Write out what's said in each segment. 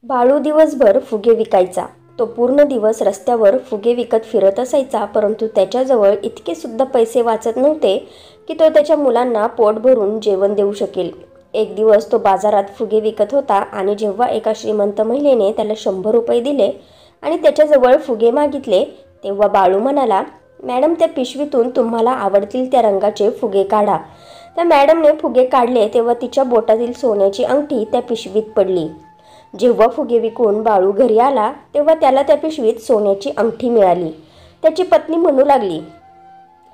बाळू दिवसभर फुगे विकायचा. तो पूर्ण दिवस रस्त्यावर फुगे विकत फिरत असायचा, परंतु त्याच्याजवळ इतके सुद्धा पैसे वाचत नव्हते की तो त्याच्या मुलांना पोट भरून जेवण देऊ शकेल. एक दिवस तो बाजारात फुगे विकत होता आणि जेव्हा एका श्रीमंत महिलेने त्याला 100 रुपये दिले आणि त्याच्याजवळ फुगे मागितले, तेव्हा बाळू म्हणाला, "मॅडम, त्या पिशवीतून तुम्हाला आवडतील त्या रंगाचे फुगे काढा." त्या मॅडमने फुगे काढले तेव्हा तिच्या बोटातील सोन्याची अंगठी त्या पिशवीत पडली. जेव्हा फुगे विकून बाळू घरी आला तेव्हा त्याला त्या पिशवीत सोन्याची अंगठी मिळाली. त्याची पत्नी म्हणू लागली,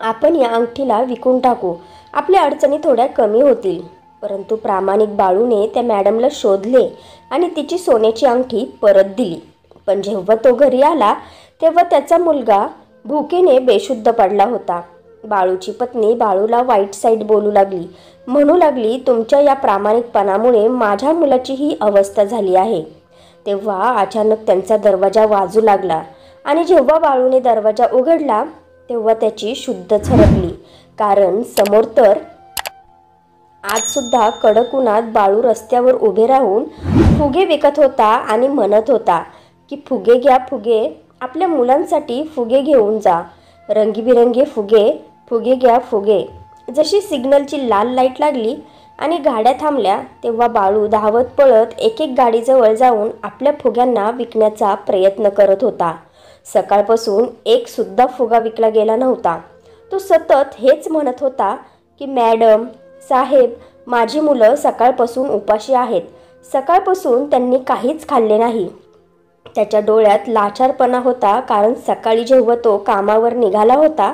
"आपण या अंगठीला विकून टाकू, आपल्या अडचणी थोड्या कमी होतील." परंतु प्रामाणिक बाळूने त्या मॅडमला शोधले आणि तिची सोन्याची अंगठी परत दिली. पण जेव्हा तो घरी आला तेव्हा त्याचा मुलगा भुकेने बेशुद्ध पडला होता. बाळूची पत्नी बाळूला वाईट साईड बोलू लागली, म्हणू लागली, "तुमच्या या प्रामाणिकपणामुळे माझ्या मुलाची ही अवस्था झाली आहे." तेव्हा अचानक त्यांचा दरवाजा वाजू लागला आणि जेव्हा बाळूने दरवाजा उघडला तेव्हा त्याची शुद्धच हरपली. कारण समोर तर आजसुद्धा कडक उन्हात बाळू रस्त्यावर उभे राहून फुगे विकत होता आणि म्हणत होता की, "फुगे घ्या फुगे, आपल्या मुलांसाठी फुगे घेऊन जा, रंगीबिरंगी फुगे, फुगे घ्या फुगे." जशी सिग्नलची लाल लाईट लागली आणि गाड्या थांबल्या तेव्हा बाळू धावत पळत एक एक गाडीजवळ जाऊन आपल्या फुग्यांना विकण्याचा प्रयत्न करत होता. सकाळपासून एक सुद्धा फुगा विकला गेला नव्हता. तो सतत हेच म्हणत होता की, "मॅडम, साहेब, माझी मुलं सकाळपासून उपाशी आहेत. सकाळपासून त्यांनी काहीच खाल्ले नाही." त्याच्या डोळ्यात लाचारपणा होता, कारण सकाळी जेव्हा तो कामावर निघाला होता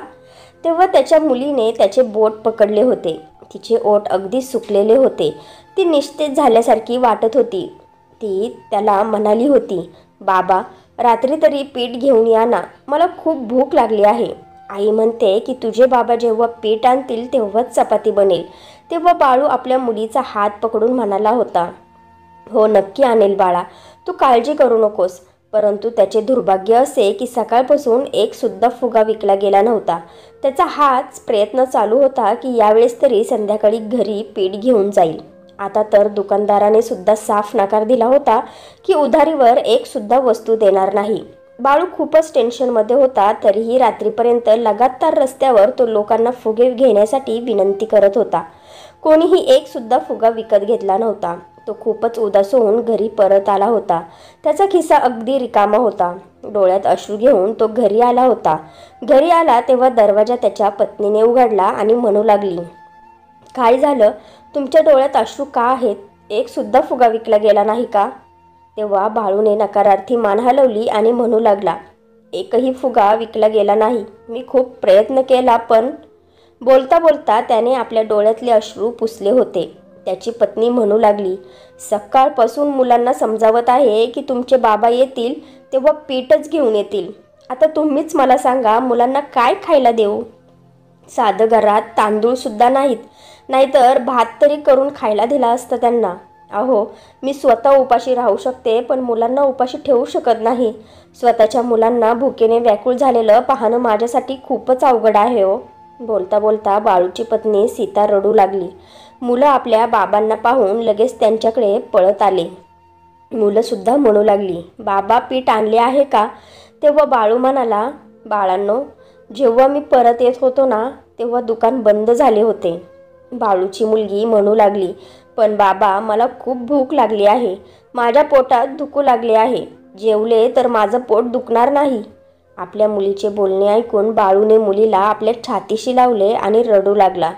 तेव्हा त्याच्या मुलीने त्याचे बोट पकडले होते. तिचे ओठ अगदी सुकलेले होते. ती निस्तेज झाल्यासारखी वाटत होती. ती त्याला म्हणाली होती, "बाबा, रात्री तरी पीठ घेऊन या ना, मला खूप भूक लागली आहे." आई म्हणते की तुझे बाबा जेव्हा पीठ आणतील तेव्हाच चपाती बनेल. तेव्हा बाळू आपल्या मुलीचा हात पकडून म्हणाला होता, "हो, नक्की आणेल बाळा, तू काळजी करू नकोस." परंतु त्याचे दुर्भाग्य असे की सकाळपासून एक सुद्धा फुगा विकला गेला नव्हता. त्याचा हाच प्रयत्न चालू होता की यावेळेस तरी संध्याकाळी घरी पीठ घेऊन जाईल. आता तर दुकानदाराने सुद्धा साफ नकार दिला होता की उधारीवर एक सुद्धा वस्तू देणार नाही. बाळू खूपच टेन्शनमध्ये होता. तरीही रात्रीपर्यंत लगातार रस्त्यावर तो लोकांना फुगे घेण्यासाठी विनंती करत होता. कोणीही एक सुद्धा फुगा विकत घेतला नव्हता. तो खूपच उदास होऊन घरी परत आला होता. त्याचा खिसा अगदी रिकामा होता. डोळ्यात अश्रू घेऊन तो घरी आला होता. घरी आला तेव्हा दरवाजा त्याच्या पत्नीने उघडला आणि म्हणू लागली, "काय झालं? तुमच्या डोळ्यात अश्रू का आहेत? एक सुद्धा फुगा विकला गेला नाही का?" तेव्हा बाळूने नकारार्थी मान हलवली आणि म्हणू लागला, "एकही फुगा विकला गेला नाही. मी खूप प्रयत्न केला पण..." बोलता बोलता त्याने आपल्या डोळ्यातले अश्रू पुसले होते. त्याची पत्नी म्हणू लागली, "सकाळपासून मुलांना समजावत आहे की तुमचे बाबा येतील तेव्हा पीठच घेऊन येतील. आता तुम्हीच मला सांगा, मुलांना काय खायला देऊ? साधं घरात तांदूळसुद्धा नाहीत, नाहीतर भात तरी करून खायला दिला असतं त्यांना. अहो, मी स्वतः उपाशी राहू शकते पण मुलांना उपाशी ठेवू शकत नाही. स्वतःच्या मुलांना भुकेने व्याकुळ झालेलं पाहणं माझ्यासाठी खूपच अवघड आहे हो." बोलता बोलता बाळूची पत्नी सीता रडू लागली. मुलं आपल्या बाबांना पाहून लगेच त्यांच्याकडे पळत आले. मुलंसुद्धा म्हणू लागली, "बाबा, पीठ आणले आहे का?" तेव्हा बाळू म्हणाला, "बाळांनो, जेव्हा मी परत येत होतो ना तेव्हा दुकान बंद झाले होते." बाळूची मुलगी म्हणू लागली, "पण बाबा, मला खूप भूक लागली आहे. माझ्या पोटात दुखू लागले आहे. जेवले तर माझं पोट दुखणार नाही." आपल्या मुलीचे बोलणे ऐकून बाळूने मुलीला आपल्या छातीशी लावले आणि रडू लागला.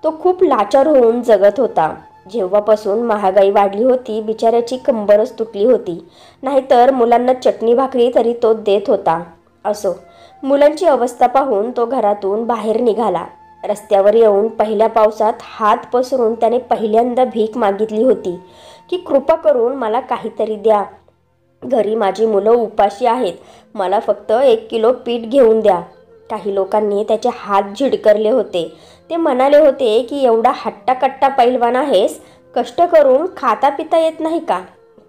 तो खूप लाचार होऊन जगत होता. जेव्हापासून महागाई वाढली होती बिचाऱ्याची कंबरच तुटली होती. नाहीतर मुलांना चटणी भाकरी तरी तो देत होता. असो, मुलांची अवस्था पाहून तो घरातून बाहेर निघाला. रस्त्यावर येऊन पहिल्या पावसात हात पसरून त्याने पहिल्यांदा भीक मागितली होती की, "कृपा करून मला काहीतरी द्या. घरी माझी मुलं उपाशी आहेत. मला फक्त 1 किलो पीठ घेऊन द्या." काही लोकांनी त्याचे हात झिडकारले होते. ते म्हणाले होते की, "एवढा हट्टाकट्टा पैलवान आहेस, कष्ट करून खाता पिता येत नाही का?"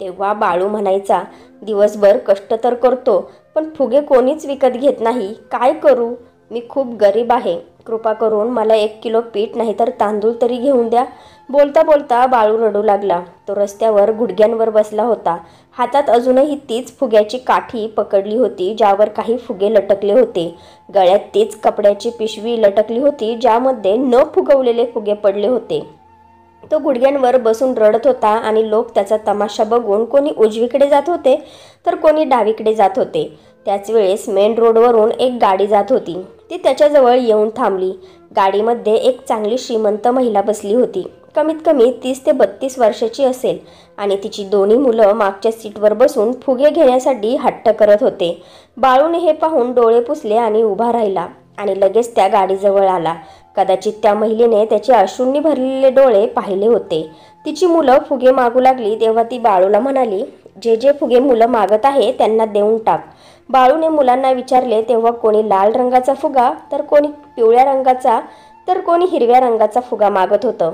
तेव्हा बाळू म्हणायचा, "दिवसभर कष्ट तर करतो पण फुगे कोणीच विकत घेत नाही. काय करू? मी खूप गरीब आहे. कृपा करून मला 1 किलो पीठ नाहीतर तांदूळ तरी घेऊन द्या. बोलता बोलता बाळू रडू लागला. तो रस्त्यावर गुडघ्यांवर बसला होता. हातात अजूनही तीच फुग्याची काठी पकडली होती ज्यावर काही फुगे लटकले होते. गळ्यात तीच कपड्याची पिशवी लटकली होती ज्यामध्ये न फुगवलेले फुगे पडले होते. तो गुडघ्यांवर बसून रडत होता आणि लोक त्याचा तमाशा बघून कोणी उजवीकडे जात होते तर कोणी डावीकडे जात होते. त्याच वेळेस मेन रोडवरून एक गाडी जात होती. ती त्याच्याजवळ येऊन थांबली. गाडीमध्ये एक चांगली श्रीमंत महिला बसली होती. कमीत कमी 30 ते 32 वर्षाची असेल आणि तिची दोन्ही मुलं मागच्या सीटवर बसून फुगे घेण्यासाठी हट्ट करत होते. बाळूने हे पाहून डोळे पुसले आणि उभा राहिला आणि लगेच त्या गाडीजवळ आला. कदाचित त्या महिलेने त्याचे अश्रूंनी भरलेले डोळे पाहिले होते. तिची मुलं फुगे मागू लागली तेव्हा ती बाळूला म्हणाली, जे जे फुगे मुलं मागत आहे त्यांना देऊन टाक. बाळूने मुलांना विचारले तेव्हा कोणी लाल रंगाचा फुगा तर कोणी पिवळ्या रंगाचा तर कोणी हिरव्या रंगाचा फुगा मागत होतं.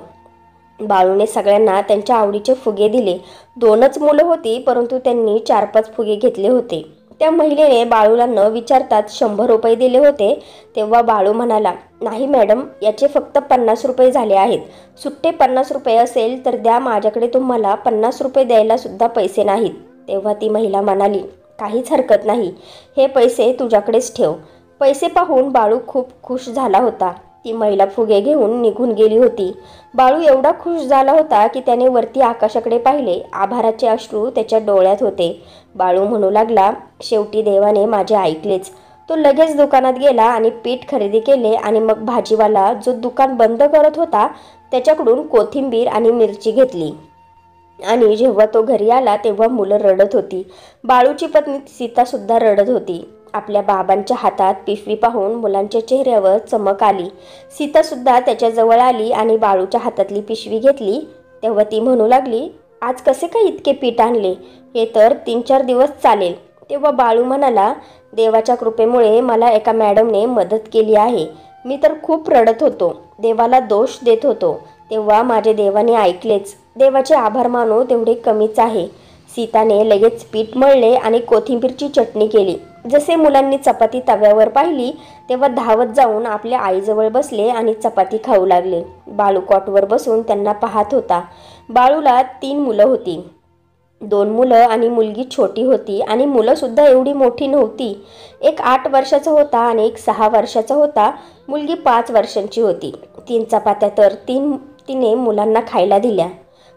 बाळूने सगळ्यांना त्यांच्या आवडीचे फुगे दिले. 2च मुलं होती परंतु त्यांनी 4-5 फुगे घेतले होते. त्या महिलेने बाळूला न विचारताच 100 रुपये दिले होते. तेव्हा बाळू म्हणाला, नाही मॅडम, याचे फक्त 50 रुपये झाले आहेत. सुट्टे 50 रुपये असेल तर द्या, माझ्याकडे तुम्हाला 50 रुपये द्यायला सुद्धा पैसे नाहीत. तेव्हा ती महिला म्हणाली, काहीच हरकत नाही, हे पैसे तुझ्याकडेच ठेव. पैसे पाहून बाळू खूप खुश झाला होता. ती महिला फुगे घेऊन निघून गेली होती. बाळू एवढा खुश झाला होता की त्याने वरती आकाशाकडे पाहिले. आभाराचे अश्रू त्याच्या डोळ्यात होते. बाळू म्हणू लागला, शेवटी देवाने माझे ऐकलेच. तो लगेच दुकानात गेला आणि पीठ खरेदी केले आणि मग भाजीवाला जो दुकान बंद करत होता त्याच्याकडून कोथिंबीर आणि मिरची घेतली. आणि जेव्हा तो घरी आला तेव्हा मुलं रडत होती. बाळूची पत्नी सीता सुद्धा रडत होती. आपल्या बाबांच्या हातात पिशवी पाहून मुलांच्या चेहऱ्यावर चमक आली. सीता सुद्धा त्याच्याजवळ आली आणि बाळूच्या हातातली पिशवी घेतली. तेव्हा ती म्हणू लागली, आज कसे काय इतके पीठ आणले? हे तर 3-4 दिवस चालेल. तेव्हा बाळू म्हणाला, देवाच्या कृपेमुळे मला एका मॅडमने मदत केली आहे. मी तर खूप रडत होतो, देवाला दोष देत होतो, तेव्हा माझे देवाने ऐकलेच. देवाचे आभार मानू तेवढे कमीच आहे. सीताने लगेच पीठ मळले आणि कोथिंबीरची चटणी केली. जसे मुलांनी चपाती तव्यावर पाहिली तेव्हा धावत जाऊन आपल्या आईजवळ बसले आणि चपाती खाऊ लागले. बाळू कॉटवर बसून त्यांना पाहत होता. बाळूला 3 मुलं होती. 2 मुलं आणि मुलगी छोटी होती आणि मुलं सुद्धा एवढी मोठी नव्हती. एक 8 वर्षाचा होता आणि एक 6 वर्षाचा होता. मुलगी 5 वर्षांची होती. 3 चपात्या तर तिने मुलांना खायला दिल्या.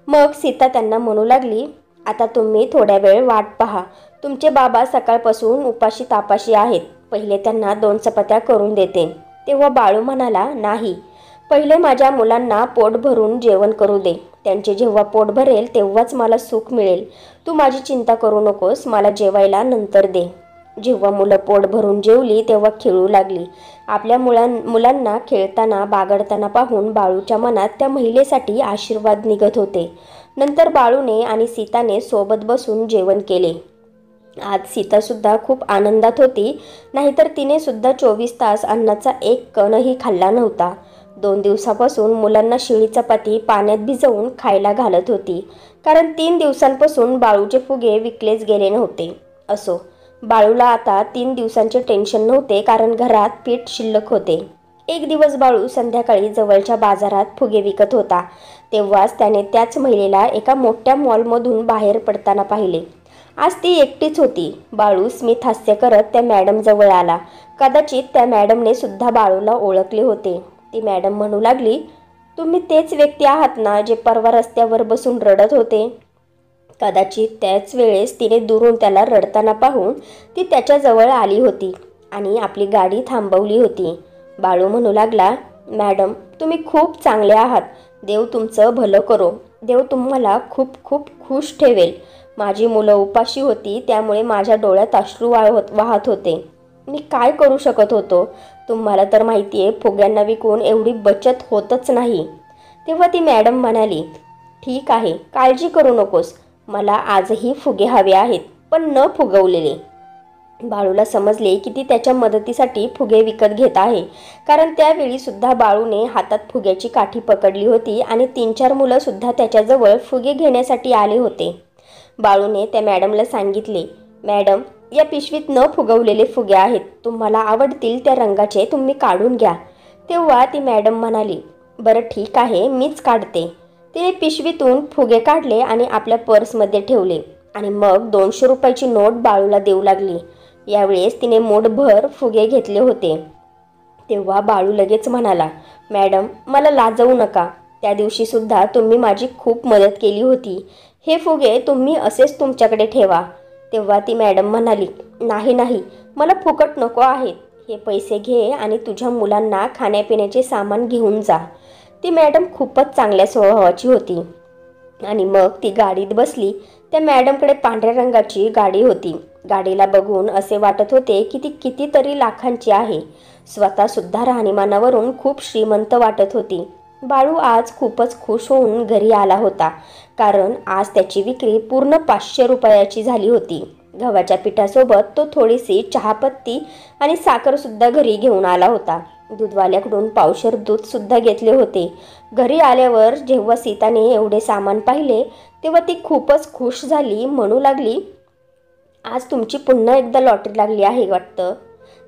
मग सीता त्यांना म्हणू लागली, आता तुम्ही थोड्या वेळ वाट पहा. तुमचे बाबा सकाळपासून उपाशी तापाशी आहेत. पहिले त्यांना 2 चपात्या करून देते. तेव्हा बाळू म्हणाला, नाही, पहिले माझ्या मुलांना पोट भरून जेवण करू दे. त्यांचे जेव्हा पोट भरेल तेव्हाच मला सुख मिळेल. तू माझी चिंता करू नकोस, मला जेवायला नंतर दे. जेव्हा मुलं पोट भरून जेवली तेव्हा खेळू लागली. आपल्या मुलांना खेळताना बागडताना पाहून बाळूच्या मनात त्या महिलेसाठी आशीर्वाद निघत होते. नंतर बाळूने आणि सीताने सोबत बसून जेवण केले. आज सीतासुद्धा खूप आनंदात होती, नाहीतर तिने सुद्धा 24 तास अन्नाचा एक कणही खाल्ला नव्हता. 2 दिवसापासून मुलांना शिळी चपाती पाण्यात भिजवून खायला घालत होती, कारण 3 दिवसांपासून बाळूचे फुगे विकलेच गेले नव्हते. असो, बाळूला आता 3 दिवसांचे टेन्शन नव्हते, कारण घरात पीठ शिल्लक होते. एक दिवस बाळू संध्याकाळी जवळच्या बाजारात फुगे विकत होता. तेव्हाच त्याने त्याच महिलेला एका मोठ्या मॉलमधून बाहेर पडताना पाहिले. आज ती एकटीच होती. बाळू स्मित हास्य करत त्या मॅडम जवळ आला. कदाचित त्या मॅडमने सुद्धा बाळूला ओळखले होते. ती मॅडम म्हणू लागली, तुम्ही तेच व्यक्ती आहात ना जे परवा रस्त्यावर बसून रडत होते? कदाचित त्याच वेळेस तिने दुरून त्याला रडताना पाहून ती त्याच्याजवळ आली होती आणि आपली गाडी थांबवली होती. बाळू म्हणू लागला, मॅडम, तुम्ही खूप चांगले आहात. देव तुमचं भलं करो. देव तुम्हाला खूप खूप खुश ठेवेल. माझी मुलं उपाशी होती, त्यामुळे माझ्या डोळ्यात अश्रू वाहत होते. मी काय करू शकत होतो? तुम्हाला तर माहिती आहे, फुग्यांना विकून एवढी बचत होतच नाही. तेव्हा ती मॅडम म्हणाली, ठीक आहे, काळजी करू नकोस. मला आजही फुगे हवे आहेत, पण न फुगवलेले. बाळूला समजले की ती त्याच्या मदतीसाठी फुगे विकत घेत आहे, कारण त्यावेळी सुद्धा बाळूने हातात फुग्याची काठी पकडली होती आणि 3-4 मुलं सुद्धा त्याच्याजवळ फुगे घेण्यासाठी आले होते. बाळूने त्या मॅडमला सांगितले, मॅडम, या पिशवीत न फुगवलेले फुगे आहेत. तुम्हाला आवडतील त्या रंगाचे तुम्ही काढून घ्या. तेव्हा ती मॅडम म्हणाली, बरं ठीक आहे, मीच काढते. तिने पिशवीतून फुगे काढले आणि आपल्या पर्समध्ये ठेवले आणि मग 200 रुपयाची नोट बाळूला देऊ लागली. यावेळेस तिने मूठभर फुगे घेतले होते. तेव्हा बाळू लगेच म्हणाला, मॅडम मला लाजवू नका. त्या दिवशीसुद्धा तुम्ही माझी खूप मदत केली होती. हे फुगे तुम्ही असेच तुमच्याकडे ठेवा. तेव्हा ती मॅडम म्हणाली, नाही नाही, मला फुकट नको आहेत. हे पैसे घे आणि तुझ्या मुलांना खाण्यापिण्याचे सामान घेऊन जा. ती मॅडम खूपच चांगल्या स्वभावाची होती. आणि मग ती गाडीत बसली. त्या मॅडमकडे पांढऱ्या रंगाची गाडी होती. गाडीला बघून असे वाटत होते की ती कितीतरी लाखांची आहे. स्वतःसुद्धा राहणीमानावरून खूप श्रीमंत वाटत होती. बाळू आज खूपच खुश होऊन घरी आला होता, कारण आज त्याची विक्री पूर्ण 500 रुपयाची झाली होती. गव्हाच्या पिठासोबत तो थोडीशी चहापत्ती आणि साखरसुद्धा घरी घेऊन आला होता. दूधवाल्याकडून पावशेर दूधसुद्धा घेतले होते. घरी आल्यावर जेव्हा सीताने एवढे सामान पाहिले तेव्हा ती खूपच खुश झाली. म्हणू लागली, आज तुमची पुन्हा एकदा लॉटरी लागली आहे वाटतं.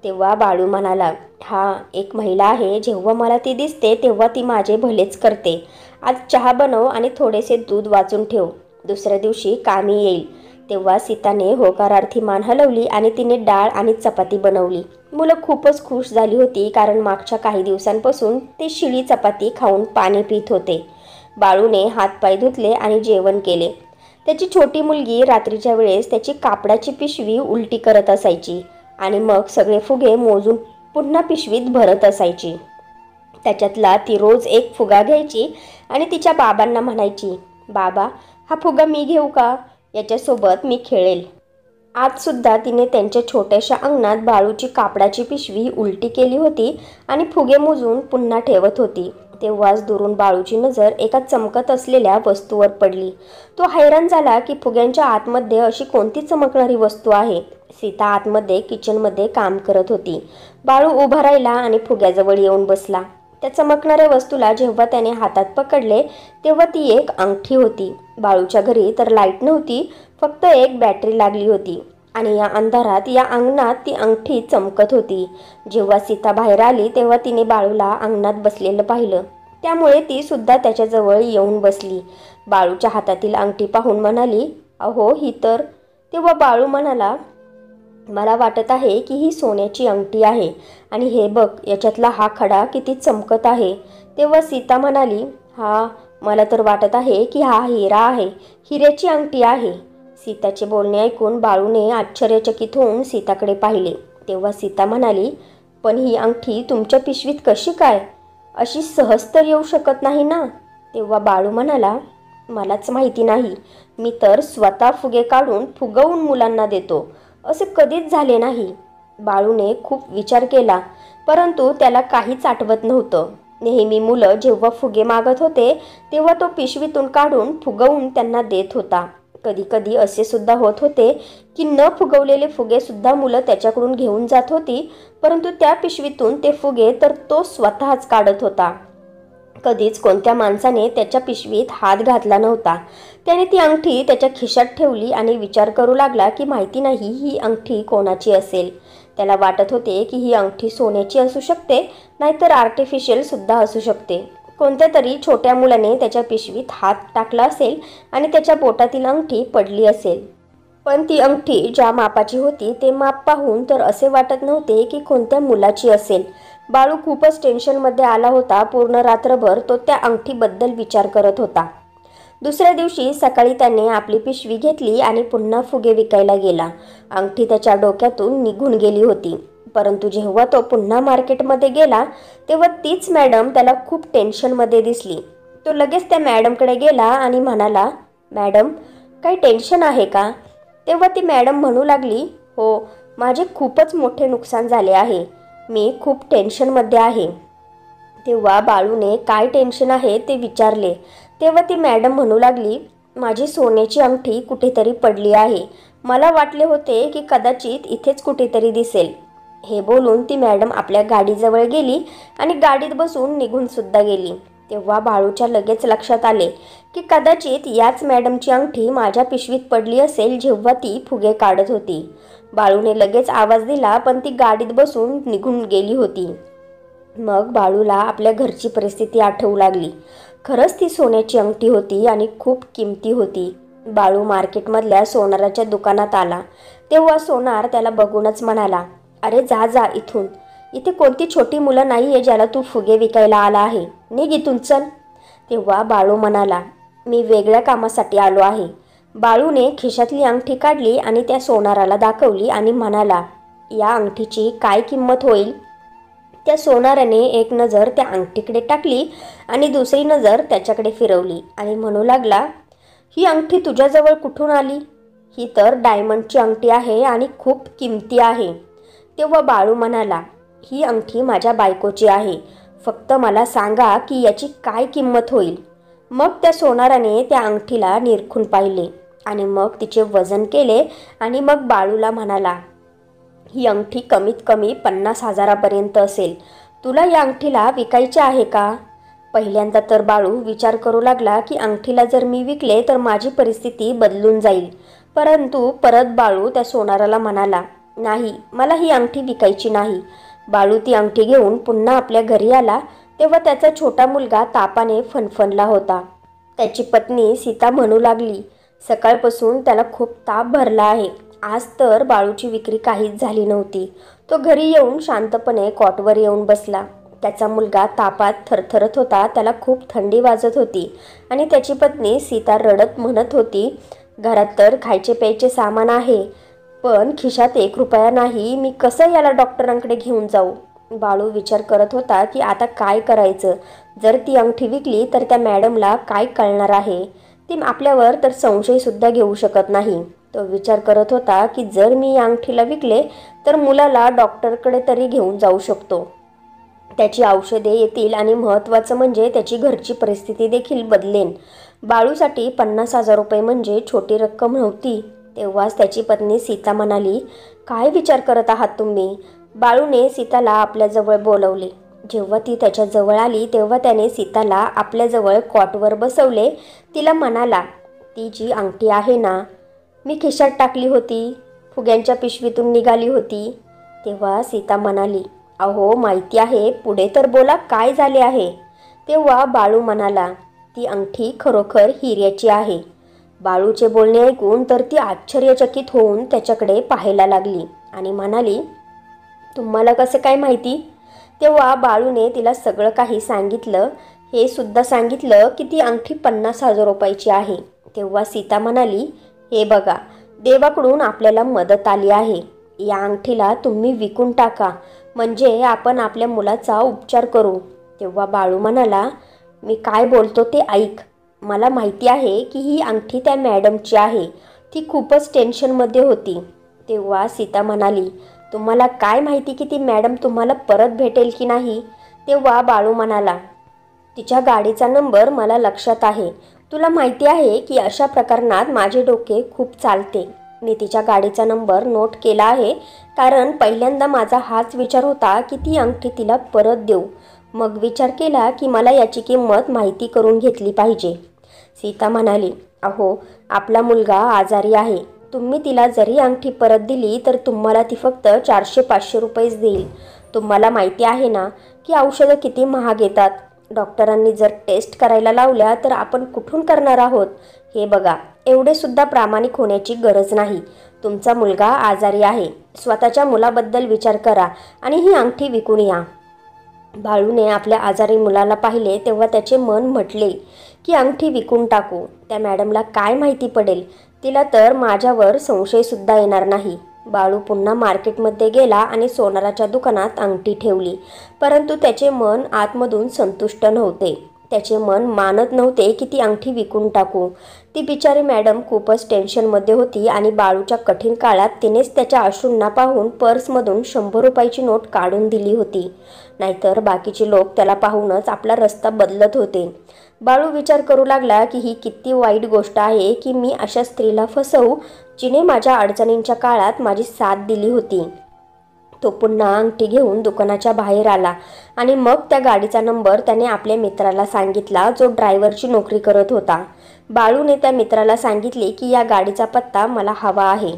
तेव्हा बाळू म्हणाला, हा एक महिला आहे, जेव्हा मला ती दिसते तेव्हा ती माझे भलेच करते. आज चहा बनव आणि थोडेसे दूध वाचून ठेव, दुसऱ्या दिवशी कामी येईल. तेव्हा सीताने होकारार्थी मान हलवली आणि तिने डाळ आणि चपाती बनवली. मुलं खूपच खुश झाली होती, कारण मागच्या काही दिवसांपासून ते शिळी चपाती खाऊन पाणी पित होते. बाळूने हातपाय धुतले आणि जेवण केले. त्याची छोटी मुलगी रात्रीच्या वेळेस त्याची कापडाची पिशवी उलटी करत असायची आणि मग सगळे फुगे मोजून पुन्हा पिशवीत भरत असायची. त्याच्यातला ती रोज एक फुगा घ्यायची आणि तिच्या बाबांना म्हणायची, बाबा हा फुगा मी घेऊ का, याच्यासोबत मी खेळेल. आजसुद्धा तिने त्यांच्या छोट्याशा अंगणात बाळूची कापडाची पिशवी उलटी केली होती आणि फुगे मोजून पुन्हा ठेवत होती. तेव्हाच दुरून बाळूची नजर एका चमकत असलेल्या वस्तूवर पडली. तो हैराण झाला की फुग्यांच्या आतमध्ये अशी कोणती चमकणारी वस्तू आहे. सीता आतमध्ये किचनमध्ये काम करत होती. बाळू उभा राहिला आणि फुग्याजवळ येऊन बसला. त्या चमकणाऱ्या वस्तूला जेव्हा त्याने हातात पकडले तेव्हा ती एक अंगठी होती. बाळूच्या घरी तर लाईट नव्हती, फक्त एक बॅटरी लागली होती आणि या अंधारात या अंगणात ती अंगठी चमकत होती. जेव्हा सीता बाहेर आली तेव्हा तिने बाळूला अंगणात बसलेलं पाहिलं, त्यामुळे ती सुद्धा त्याच्याजवळ येऊन बसली. बाळूच्या हातातील अंगठी पाहून म्हणाली, अहो ही तर. तेव्हा बाळू म्हणाला, मला वाटत आहे की ही सोन्याची अंगठी आहे आणि हे बघ, याच्यातला हा खडा किती चमकत आहे. तेव्हा सीता म्हणाली, हा मला तर वाटत आहे की हा हिरा आहे, हिऱ्याची अंगठी आहे. सीताचे बोलणे ऐकून बाळूने आश्चर्यचकित होऊन सीताकडे पाहिले. तेव्हा सीता म्हणाली, पण ही अंगठी तुमच्या पिशवीत कशी काय, अशी सहज तर येऊ शकत नाही ना. तेव्हा बाळू म्हणाला, मलाच माहिती नाही, मी तर स्वतः फुगे काढून फुगवून मुलांना देतो, असे कधीच झाले नाही. बाळूने खूप विचार केला, परंतु त्याला काहीच आठवत नव्हतं. नेहमी मुलं जेव्हा फुगे मागत होते तेव्हा तो पिशवीतून काढून फुगवून त्यांना देत होता. कधी कधी असे सुद्धा होत होते की न फुगवलेले फुगे सुद्धा मुलं त्याच्याकडून घेऊन जात होती, परंतु त्या पिशवीतून ते फुगे तर तो स्वतःच काढत होता. कधीच कोणत्या माणसाने त्याच्या पिशवीत हात घातला नव्हता. त्याने ती अंगठी त्याच्या खिशात ठेवली आणि विचार करू लागला की माहिती नाही ही अंगठी कोणाची असेल. त्याला वाटत होते की ही अंगठी सोन्याची असू शकते, नाहीतर आर्टिफिशियल सुद्धा असू शकते. कोणत्या तरी छोट्या मुलाने त्याच्या पिशवीत हात टाकला असेल आणि त्याच्या बोटातील अंगठी पडली असेल. पण ती अंगठी ज्या मापाची होती ते माप पाहून तर असे वाटत नव्हते की कोणत्या मुलाची असेल. बाळू खूपच टेन्शनमध्ये आला होता. पूर्ण रात्रभर तो त्या अंगठीबद्दल विचार करत होता. दुसऱ्या दिवशी सकाळी त्याने आपली पिशवी घेतली आणि पुन्हा फुगे विकायला गेला. अंगठी त्याच्या डोक्यातून निघून गेली होती. परंतु जेव्हा तो पुन्हा मार्केटमध्ये गेला तेव्हा तीच मॅडम त्याला खूप टेन्शनमध्ये दिसली. तो लगेच त्या मॅडमकडे गेला आणि म्हणाला, मॅडम काही टेन्शन आहे का. तेव्हा ती मॅडम म्हणू लागली, हो माझे खूपच मोठे नुकसान झाले आहे, मी खूप टेन्शनमध्ये आहे. तेव्हा बाळूने काय टेन्शन आहे ते विचारले. तेव्हा ती मॅडम म्हणू लागली, माझी सोन्याची अंगठी कुठेतरी पडली आहे, मला वाटले होते की कदाचित इथेच कुठेतरी दिसेल. हे बोलून ती मॅडम आपल्या गाडीजवळ गेली आणि गाडीत बसून निघून सुद्धा गेली. तेव्हा बाळूच्या लगेच लक्षात आले की कदाचित याच मॅडमची अंगठी माझ्या पिशवीत पडली असेल जेव्हा ती फुगे काढत होती. बाळूने लगेच आवाज दिला, पण ती गाडीत बसून निघून गेली होती. मग बाळूला आपल्या घरची परिस्थिती आठवू लागली. खरंच ती सोन्याची अंगठी होती आणि खूप किमती होती. बाळू मार्केटमधल्या सोनाराच्या दुकानात आला तेव्हा सोनार त्याला बघूनच म्हणाला, अरे जा जा इथून. इथे कोणती छोटी मुलं नाही आहे ज्याला तू फुगे विकायला आला आहे. निघ इथून चल. तेव्हा बाळू म्हणाला, मी वेगळ्या कामासाठी आलो आहे. बाळूने खिशातली अंगठी काढली आणि त्या सोनाराला दाखवली आणि म्हणाला, या अंगठीची काय किंमत होईल? त्या सोनाराने एक नजर त्या अंगठीकडे टाकली आणि दुसरी नजर त्याच्याकडे फिरवली आणि म्हणू लागला, ही अंगठी तुझ्याजवळ कुठून आली? ही तर डायमंडची अंगठी आहे आणि खूप किमती आहे. तेव्हा बाळू म्हणाला, ही अंगठी माझ्या बायकोची आहे. फक्त मला सांगा की याची काय किंमत होईल. मग त्या सोनाराने त्या अंगठीला निरखून पाहिले आणि मग तिचे वजन केले आणि मग बाळूला म्हणाला, ही अंगठी कमीत कमी 50,000पर्यंत असेल. तुला या अंगठीला विकायचे आहे का? पहिल्यांदा तर बाळू विचार करू लागला की अंगठीला जर मी विकले तर माझी परिस्थिती बदलून जाईल. परंतु परत बाळू त्या सोनाराला म्हणाला, नाही, मला ही अंगठी विकायची नाही. बाळू ती अंगठी घेऊन पुन्हा आपल्या घरी आला तेव्हा त्याचा छोटा मुलगा तापाने फणफणला होता. त्याची पत्नी सीता म्हणू लागली, सकाळपासून त्याला खूप ताप भरला आहे. आज तर बाळूची विक्री काहीच झाली नव्हती. तो घरी येऊन शांतपणे कॉटवर येऊन बसला. त्याचा मुलगा तापात थरथरत होता. त्याला खूप थंडी वाजत होती आणि त्याची पत्नी सीता रडत म्हणत होती, घरात तर खायचे प्यायचे सामान आहे पण खिशात 1 रुपया नाही. मी कसं याला डॉक्टरांकडे घेऊन जाऊ? बाळू विचार करत होता की आता काय करायचं. जर ती अंगठी विकली तर त्या मॅडमला काय कळणार आहे? ती आपल्यावर तर संशयसुद्धा घेऊ शकत नाही. तो विचार करत होता की जर मी या अंगठीला विकले तर मुलाला डॉक्टरकडे तरी घेऊन जाऊ शकतो. त्याची औषधे येतील आणि महत्त्वाचं म्हणजे त्याची घरची परिस्थिती देखील बदलेन. बाळूसाठी 50,000 रुपये म्हणजे छोटी रक्कम नव्हती. तेव्हाच त्याची पत्नी सीता म्हणाली, काय विचार करत आहात तुम्ही? बाळूने सीताला आपल्याजवळ बोलवले. जेव्हा ती त्याच्याजवळ आली तेव्हा त्याने सीताला आपल्याजवळ कॉटवर बसवले. तिला म्हणाला, ती जी अंगठी आहे ना, मी खिशात टाकली होती, फुग्यांच्या पिशवीतून निघाली होती. तेव्हा सीता म्हणाली, अहो माहिती आहे, पुढे तर बोला, काय झाले आहे? तेव्हा बाळू म्हणाला, ती अंगठी खरोखर हिऱ्याची आहे. बाळूचे बोलणे ऐकून तर ती आश्चर्यचकित होऊन त्याच्याकडे पाहायला लागली आणि म्हणाली, तुम्हाला कसं काय माहिती? तेव्हा बाळूने तिला सगळं काही सांगितलं. हे सुद्धा सांगितलं की ती अंगठी 50,000 रुपयाची आहे. तेव्हा सीता म्हणाली, हे बघा, देवाकडून आपल्याला मदत आली आहे. या अंगठीला तुम्ही विकून टाका, म्हणजे आपण आपल्या मुलाचा उपचार करू. तेव्हा बाळू म्हणाला, मी काय बोलतो ते ऐक. मला माहिती आहे की ही अंगठी त्या मॅडमची आहे. ती खूपच टेन्शनमध्ये होती. तेव्हा सीता म्हणाली, तुम्हाला काय माहिती की ती मॅडम तुम्हाला परत भेटेल की नाही? तेव्हा बाळू म्हणाला, तिच्या गाडीचा नंबर मला लक्षात आहे. तुला माहिती आहे की अशा प्रकरणात माझे डोके खूप चालते. मी तिच्या गाडीचा नंबर नोट केला आहे, कारण पहिल्यांदा माझा हाच विचार होता की ती अंगठी तिला परत देऊ. मग विचार केला की मला याची किंमत माहिती करून घेतली पाहिजे. सीता म्हणाली, अहो, आपला मुलगा आजारी आहे. तुम्ही तिला जरी अंगठी परत दिली तर तुम्हाला ती फक्त 400-500 रुपयेच देईल. तुम्हाला माहिती आहे ना की औषधं किती महाग येतात. डॉक्टरांनी जर टेस्ट करायला लावल्या तर आपण कुठून करणार आहोत? हे बघा, एवढे सुद्धा प्रामाणिक होण्याची गरज नाही. तुमचा मुलगा आजारी आहे. स्वतःच्या मुलाबद्दल विचार करा आणि ही अंगठी विकून या. बाळूने आपल्या आजारी मुलाला पाहिले तेव्हा त्याचे मन म्हटले की अंगठी विकून टाकू. त्या मॅडमला काय माहिती पडेल? तिला तर माझ्यावर संशयसुद्धा येणार नाही. बाळू पुन्हा मार्केटमध्ये गेला आणि सोनाराच्या दुकानात अंगठी ठेवली. परंतु त्याचे मन आतमधून संतुष्ट नव्हते. त्याचे मन मानत नव्हते की ती अंगठी विकून टाकू. ती बिचारी मॅडम खूपच टेन्शनमध्ये होती आणि बाळूच्या कठीण काळात तिनेच त्याच्या अश्रूंना पाहून पर्समधून 100 रुपयाची नोट काढून दिली होती. नाहीतर बाकीचे लोक त्याला पाहूनच आपला रस्ता बदलत होते. बाळू विचार करू लागला की ही किती वाईट गोष्ट आहे की मी अशा स्त्रीला फसवू जिने माझ्या अडचणींच्या काळात माझी साथ दिली होती. तो पुन्हा अंगठी घेऊन दुकानाच्या बाहेर आला आणि मग त्या गाडीचा नंबर त्याने आपल्या मित्राला सांगितला, जो ड्रायव्हरची नोकरी करत होता. बाळूने त्या मित्राला सांगितले की या गाडीचा पत्ता मला हवा आहे.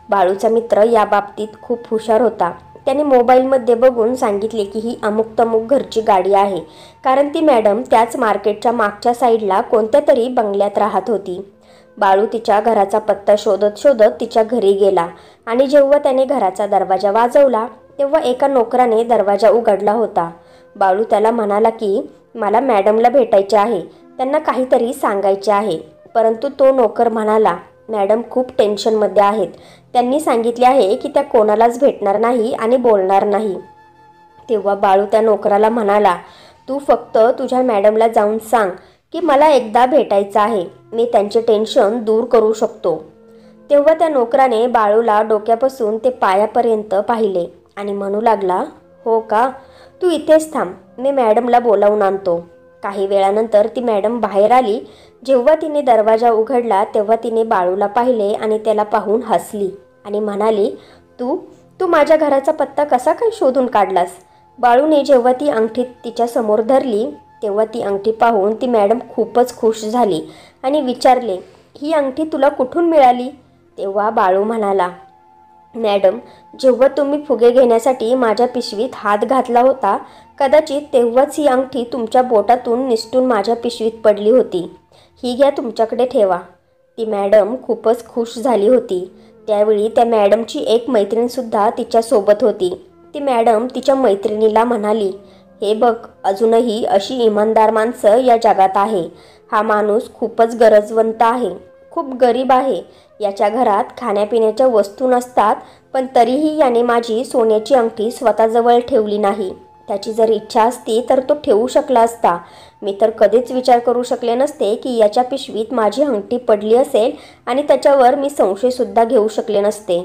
बाळूचा मित्र या बाबतीत खूप हुशार होता. त्याने मोबाईलमध्ये बघून सांगितले की ही अमुक तमुक घरची गाडी आहे, कारण ती मॅडम त्याच मार्केटच्या मागच्या साईडला कोणत्या तरी बंगल्यात राहत होती. बाळू तिच्या घराचा पत्ता शोधत शोधत तिच्या घरी गेला आणि जेव्हा त्याने घराचा दरवाजा वाजवला तेव्हा एका नोकराने दरवाजा उघडला होता. बाळू त्याला म्हणाला की मला मॅडमला भेटायचे आहे, त्यांना काहीतरी सांगायचे आहे. परंतु तो नोकर म्हणाला, मॅडम खूप टेन्शनमध्ये आहेत, त्यांनी सांगितले आहे की त्या कोणालाच भेटणार नाही आणि बोलणार नाही. तेव्हा बाळू त्या नोकराला म्हणाला, तू फक्त तुझ्या मॅडमला जाऊन सांग की मला एकदा भेटायचं आहे, मी त्यांचे टेन्शन दूर करू शकतो. तेव्हा त्या नोकराने बाळूला डोक्यापासून ते पायापर्यंत पाहिले आणि म्हणू लागला, हो का, तू इथेच थांब, मी मॅडमला बोलावून आणतो. काही वेळानंतर ती मॅडम बाहेर आली. जेव्हा तिने दरवाजा उघडला तेव्हा तिने बाळूला पाहिले आणि त्याला पाहून हसली आणि म्हणाली, तू माझ्या घराचा पत्ता कसा काय शोधून काढलास? बाळूने जेव्हा ती अंगठी तिच्या समोर धरली तेव्हा ती अंगठी पाहून ती मॅडम खूपच खुश झाली आणि विचारले, ही अंगठी तुला कुठून मिळाली? तेव्हा बाळू म्हणाला, मॅडम, जेव्हा तुम्ही फुगे घेण्यासाठी माझ्या पिशवीत हात घातला होता कदाचित तेव्हाच ही अंगठी तुमच्या बोटातून निसटून माझ्या पिशवीत पडली होती. ही घ्या, तुमच्याकडे ठेवा. ती मॅडम खूपच खुश झाली होती. त्यावेळी त्या मॅडमची एक मैत्रीणसुद्धा तिच्यासोबत होती. ती मॅडम तिच्या मैत्रिणीला म्हणाली, हे बघ, अजूनही अशी इमानदार माणसं या जगात आहे. हा माणूस खूपच गरजवंत आहे, खूप गरीब आहे. याच्या घरात खाण्यापिण्याच्या वस्तू नसतात, पण तरीही याने माझी सोन्याची अंगठी स्वतःजवळ ठेवली नाही. त्याची जर इच्छा असती तर तो ठेवू शकला असता. मी तर कधीच विचार करू शकले नसते की याच्या पिशवीत माझी अंगठी पडली असेल आणि त्याच्यावर मी संशयसुद्धा घेऊ शकले नसते.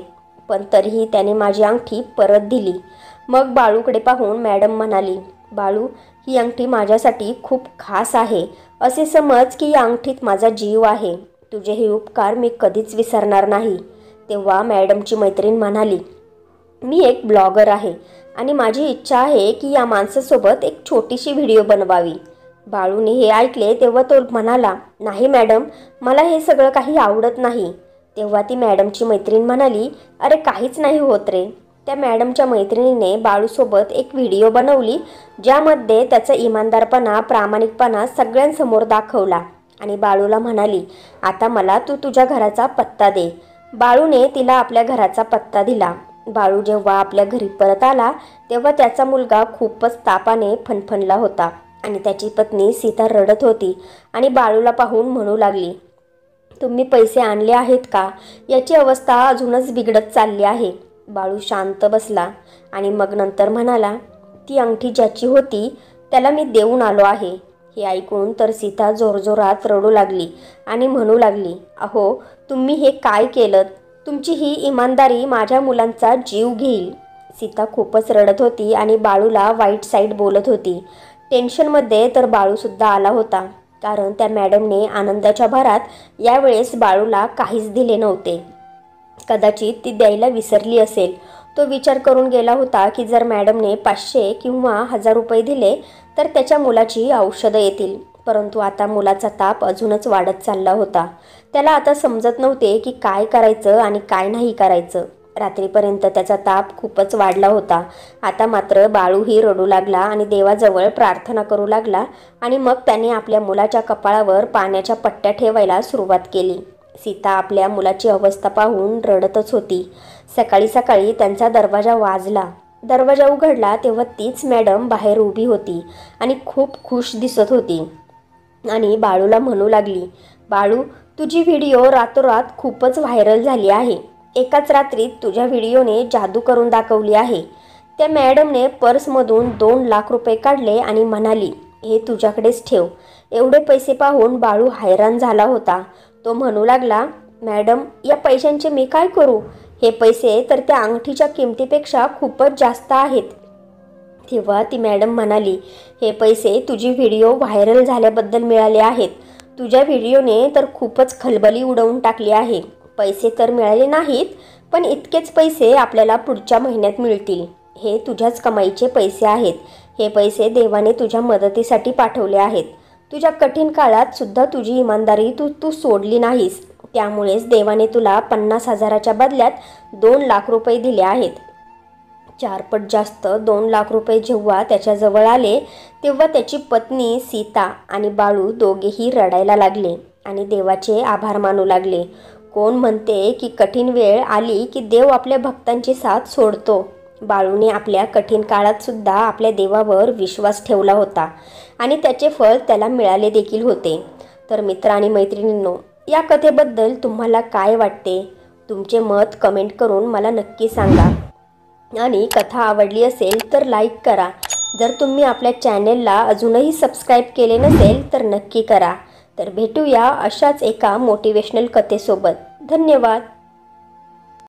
पण तरीही त्याने माझी अंगठी परत दिली. मग बाळूकडे पाहून मॅडम म्हणाली, बाळू, ही अंगठी माझ्यासाठी खूप खास आहे. असे समज की या अंगठीत माझा जीव आहे. तुझे हे उपकार मी कधीच विसरणार नाही. तेव्हा मॅडमची मैत्रीण म्हणाली, मी एक ब्लॉगर आहे आणि माझी इच्छा आहे की या माणसासोबत एक छोटीशी व्हिडिओ बनवावी. बाळूने हे ऐकले तेव्हा तो म्हणाला, नाही मॅडम, मला हे सगळं काही आवडत नाही. तेव्हा ती मॅडमची मैत्रीण म्हणाली, अरे काहीच नाही होत रे. त्या मॅडमच्या मैत्रिणीने बाळूसोबत एक व्हिडिओ बनवली ज्यामध्ये त्याचा इमानदारपणा, प्रामाणिकपणा सगळ्यांसमोर दाखवला आणि बाळूला म्हणाली, आता मला तू तुझ्या घराचा पत्ता दे. बाळूने तिला आपल्या घराचा पत्ता दिला. बाळू जेव्हा आपल्या घरी परत आला तेव्हा त्याचा मुलगा खूपच तापाने फणफणला होता आणि त्याची पत्नी सीता रडत होती आणि बाळूला पाहून म्हणू लागली, तुम्ही पैसे आणले आहेत का? याची अवस्था अजूनच बिघडत चालली आहे. बाळू शांत बसला आणि मग नंतर म्हणाला, ती अंगठी ज्याची होती त्याला मी देऊन आलो आहे. हे ऐकून तर सीता जोरजोरात रडू लागली आणि म्हणू लागली, अहो, तुम्ही हे काय केलं? तुमची ही इमानदारी माझ्या मुलांचा जीव घेईल. सीता खूपच रडत होती आणि बाळूला वाईट साईड बोलत होती. टेन्शनमध्ये तर बाळूसुद्धा आला होता, कारण त्या मॅडमने आनंदाच्या भरात यावेळेस बाळूला काहीच दिले नव्हते. कदाचित ती द्यायला विसरली असेल. तो विचार करून गेला होता की जर मॅडमने 500 किंवा 1000 रुपये दिले तर त्याच्या मुलाची औषधं येतील. परंतु आता मुलाचा ताप अजूनच वाढत चालला होता. त्याला आता समजत नव्हते की काय करायचं आणि काय नाही करायचं. रात्रीपर्यंत त्याचा ताप खूपच वाढला होता. आता मात्र बाळूही रडू लागला आणि देवाजवळ प्रार्थना करू लागला आणि मग त्याने आपल्या मुलाच्या कपाळावर पाण्याच्या पट्ट्या ठेवायला सुरुवात केली. सीता आपल्या मुलाची अवस्था पाहून रडतच होती. सकाळी सकाळी त्यांचा दरवाजा वाजला. दरवाजा उघडला तेव्हा तीच मॅडम बाहेर उभी होती आणि खूप खुश दिसत होती आणि बाळूला म्हणू लागली, बाळू, तुझी व्हिडिओ रातोरात खूपच व्हायरल झाली आहे. एकाच रात्रीत तुझ्या व्हिडिओने जादू करून दाखवली आहे. त्या मॅडमने पर्समधून 2 लाख रुपये काढले आणि म्हणाली, हे तुझ्याकडेच ठेव. एवढे पैसे पाहून बाळू हैराण झाला होता. तो म्हणू लागला, मॅडम, या पैशांचे मी काय करू? हे पैसे तर त्या अंगठीच्या किमतीपेक्षा खूपच जास्त आहेत. तेव्हा ती मॅडम म्हणाली, हे पैसे तुझी व्हिडिओ व्हायरल झाल्याबद्दल मिळाले आहेत. तुझ्या व्हिडिओने तर खूपच खलबली उडवून टाकली आहे. पैसे तर मिळाले नाहीत, पण इतकेच पैसे आपल्याला पुढच्या महिन्यात मिळतील. हे तुझ्याच कमाईचे पैसे आहेत. हे पैसे देवाने तुझ्या मदतीसाठी पाठवले आहेत. तुझ्या कठीण काळात सुद्धा तुझी इमानदारी तू सोडली नाहीस. त्यामुळेच देवाने तुला 50,000च्या बदल्यात 2 लाख रुपये दिले आहेत. 4 पट जास्त 2 लाख रुपये जेव्हा त्याच्याजवळ आले तेव्हा त्याची पत्नी सीता आणि बाळू दोघेही रडायला लागले आणि देवाचे आभार मानू लागले. कोण म्हणते की कठीण वेळ आली की देव आपल्या भक्तांची साथ सोडतो. बाळूने आपल्या कठीण काळात सुद्धा आपल्या देवावर विश्वास ठेवला होता आणि त्याचे फळ त्याला मिळाले देखील होते. तर मित्र आणि मैत्रिणींनो, या कथेबद्दल तुम्हाला काय वाटते? तुमचे मत कमेंट करून मला नक्की सांगा. आणि कथा आवडली असेल तर लाईक करा. जर तुम्ही आपल्या चॅनेलला अजूनही सबस्क्राईब केले नसेल तर नक्की करा. तर भेटूया अशाच एका मोटिवेशनल कथेसोबत. धन्यवाद.